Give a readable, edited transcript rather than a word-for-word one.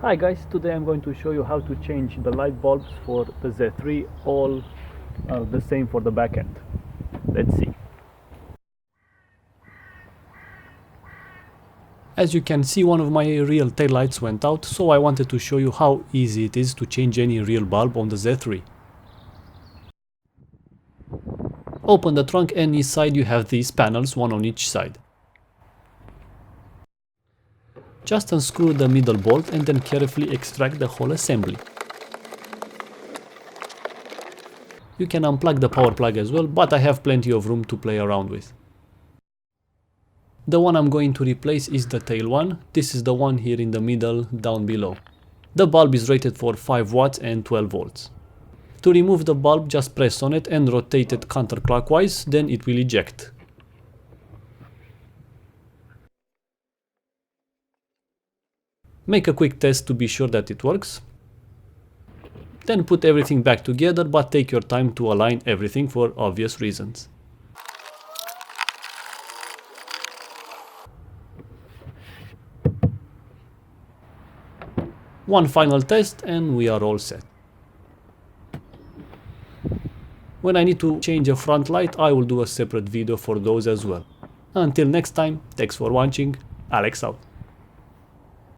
Hi guys, today I'm going to show you how to change the light bulbs for the Z3, all the same for the back end. Let's see. As you can see, one of my real taillights went out, so I wanted to show you how easy it is to change any real bulb on the Z3. Open the trunk and inside you have these panels, one on each side. Just unscrew the middle bolt and then carefully extract the whole assembly. You can unplug the power plug as well, but I have plenty of room to play around with. The one I'm going to replace is the tail one. This is the one here in the middle down below. The bulb is rated for 5 watts and 12 volts. To remove the bulb, just press on it and rotate it counterclockwise, then it will eject. Make a quick test to be sure that it works. Then put everything back together, but take your time to align everything for obvious reasons. One final test and we are all set. When I need to change a front light, I will do a separate video for those as well. Until next time, thanks for watching, Alex out.